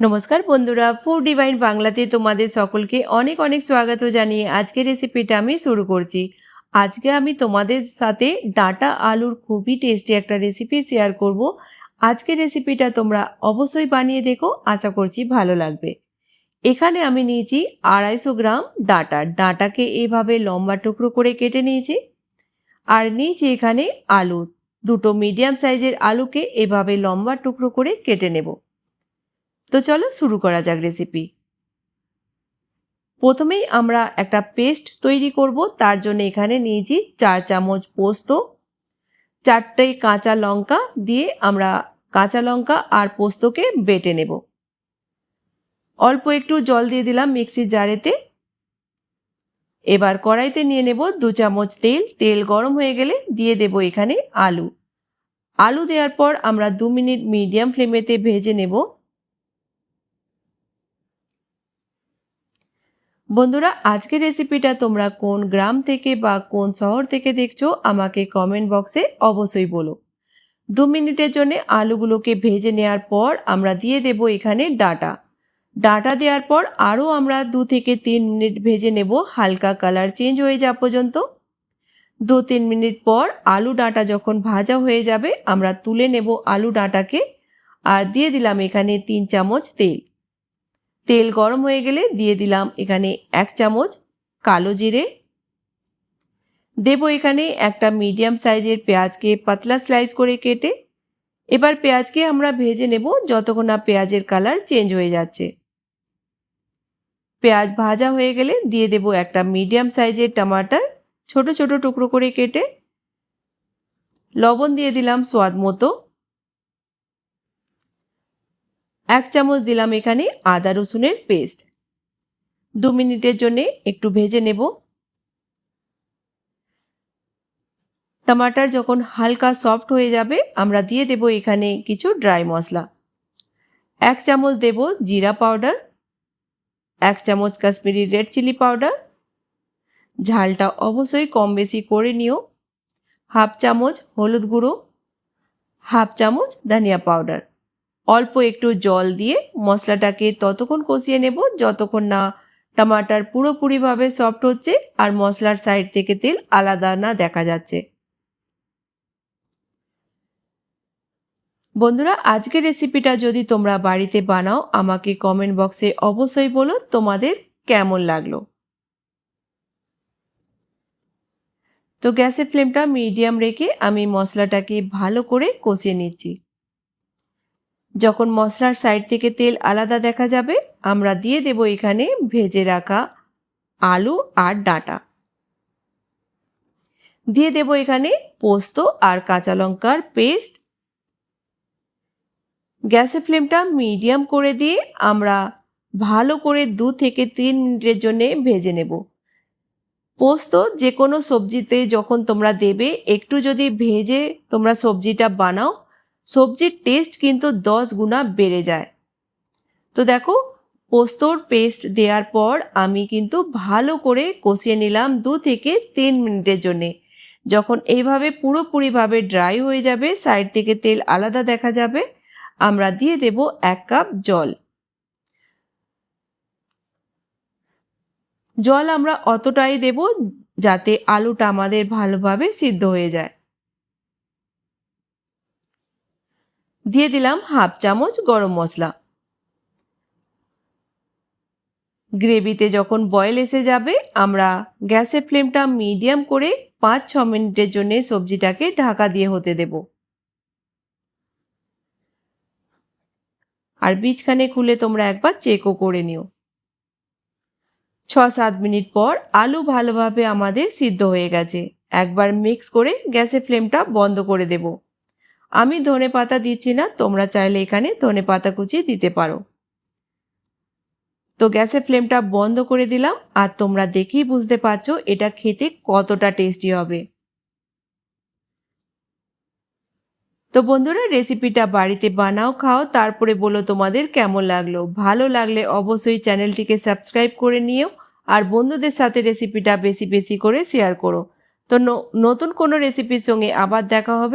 নমস্কার বন্ধুরা, food divine বাংলাতে তোমাদের সকলকে অনেক অনেক স্বাগত জানিয়ে আজকের রেসিপিটা আমি শুরু করছি। আজকে আমি তোমাদের সাথে ডাঁটা আলুর খুবই টেস্টি একটা রেসিপি শেয়ার করব। আজকের রেসিপিটা তোমরা অবশ্যই বানিয়ে দেখো, আশা করছি ভালো লাগবে। এখানে আমি নিয়েছি 250 গ্রাম ডাঁটাকে এভাবে লম্বা টুকরো করে কেটে নিয়েছি। আর নিয়েছি এখানে আলু, দুটো মিডিয়াম সাইজের আলুকে এভাবে লম্বা টুকরো করে কেটে নেব। তো চলো শুরু করা যাক রেসিপি। প্রথমেই আমরা একটা পেস্ট তৈরি করব। তার জন্য এখানে নিয়েছি 4 চামচ পোস্ত, 4টে কাঁচা লঙ্কা দিয়ে আমরা কাঁচা লঙ্কা আর পোস্তকে বেটে নেব। অল্প একটু জল দিয়ে দিলাম মিক্সির জারেতে। এবার কড়াইতে নিয়ে নেব 2 চামচ তেল। তেল গরম হয়ে গেলে দিয়ে দেব এখানে আলু দেওয়ার পর আমরা 2 মিনিট মিডিয়াম ফ্লেমেতে ভেজে নেব। বন্ধুরা, আজকের রেসিপিটা তোমরা কোন গ্রাম থেকে বা কোন শহর থেকে দেখছো আমাকে কমেন্ট বক্সে অবশ্যই বলো। 2 মিনিটের জন্য আলুগুলোকে ভেজে নেওয়ার পর আমরা দিয়ে দেব এখানে ডাঁটা দেওয়ার পর আরও আমরা 2 থেকে 3 মিনিট ভেজে নেব, হালকা কালার চেঞ্জ হয়ে যাওয়া পর্যন্ত। 2-3 মিনিট পর আলু ডাঁটা যখন ভাজা হয়ে যাবে আমরা তুলে নেব আলু ডাঁটাকে। আর দিয়ে দিলাম এখানে 3 চামচ তেল গরম হয়ে গেলে দিয়ে দিলাম এখানে 1 চামচ কালো জিরে। দেব এখানে একটা মিডিয়াম সাইজের পেঁয়াজকে পাতলা স্লাইস করে কেটে। এবার পেঁয়াজকে আমরা ভেজে নেব যতক্ষণ না পেঁয়াজের কালার চেঞ্জ হয়ে যাচ্ছে। পেঁয়াজ ভাজা হয়ে গেলে দিয়ে দেব একটা মিডিয়াম সাইজের টমাটার, ছোট ছোট টুকরো করে কেটে। লবণ দিয়ে দিলাম স্বাদ মতো। 1 চামচ দিলাম এখানে আদা রসুনের পেস্ট। 2 মিনিটের জন্য একটু ভেজে নেব। টমাটার যখন হালকা সফট হয়ে যাবে আমরা দিয়ে দেব এখানে কিছু ড্রাই মশলা। 1 চামচ দেব জিরা পাউডার, 1 চামচ কাশ্মীরি রেড চিলি পাউডার, ঝালটা অবশ্যই কম বেশি করে নিও। 1/2 চামচ হলুদ গুঁড়ো, 1/2 চামচ ধনিয়া পাউডার। অল্প একটু জল দিয়ে মশলাটাকে ততক্ষণ কষিয়ে নেব যতক্ষণ না টমাটার পুরোপুরিভাবে সফট হচ্ছে আর মশলার সাইড থেকে তেল আলাদা না দেখা যাচ্ছে। বন্ধুরা, আজকের রেসিপিটা যদি তোমরা বাড়িতে বানাও আমাকে কমেন্ট বক্সে অবশ্যই বলো তোমাদের কেমন লাগলো। তো গ্যাসের ফ্লেমটা মিডিয়াম রেখে আমি মশলাটাকে ভালো করে কষিয়ে নিচ্ছি। যখন মশলার সাইড থেকে তেল আলাদা দেখা যাবে আমরা দিয়ে দেব এখানে ভেজে রাখা আলু আর ডাঁটা। দিয়ে দেব এখানে পোস্ত আর কাঁচা লঙ্কার পেস্ট। গ্যাসের ফ্লেমটা মিডিয়াম করে দিয়ে আমরা ভালো করে 2 থেকে 3 মিনিটের জন্য ভেজে নেব। পোস্ত যে কোনো সবজিতে যখন তোমরা দেবে একটু যদি ভেজে তোমরা সবজিটা বানাও, সবজির টেস্ট কিন্তু 10 গুণা বেড়ে যায়। তো দেখো, পোস্তর পেস্ট দেওয়ার পর আমি কিন্তু ভালো করে কষিয়ে নিলাম 2 থেকে 3 মিনিটের জন্যে। যখন এইভাবে পুরোপুরিভাবে ড্রাই হয়ে যাবে, সাইড থেকে তেল আলাদা দেখা যাবে, আমরা দিয়ে দেব 1 কাপ জল। জল আমরা অতটাই দেব যাতে আলুটা আমাদের ভালোভাবে সিদ্ধ হয়ে যায়। দিয়ে দিলাম 1/2 চামচ গরম মশলা। গ্রেভিতে যখন বয়েল এসে যাবে আমরা গ্যাসের ফ্লেমটা মিডিয়াম করে 5-6 মিনিটের জন্য সবজিটাকে ঢাকা দিয়ে হতে দেব। আর বীজখানে খুলে তোমরা একবার চেকও করে নিও। 6-7 মিনিট পর আলু ভালোভাবে আমাদের সিদ্ধ হয়ে গেছে। একবার মিক্স করে গ্যাসের ফ্লেমটা বন্ধ করে দেব। আমি ধনেপাতা দিচ্ছি না, তোমরা চাইলে এখানে ধনেপাতা কুচি দিতে পারো। তো গ্যাসের ফ্লেমটা বন্ধ করে দিলাম আর তোমরা দেখেই বুঝতে পারছো এটা খেতে কতটা টেস্টি হবে। তো বন্ধুরা, রেসিপিটা বাড়িতে বানাও, খাও, তারপরে বলো তোমাদের কেমন লাগলো। ভালো লাগলে অবশ্যই চ্যানেলটিকে সাবস্ক্রাইব করে নিও আর বন্ধুদের সাথে রেসিপিটা বেশি বেশি করে শেয়ার করো। তো নতুন কোনো রেসিপির সঙ্গে আবার দেখা হবে।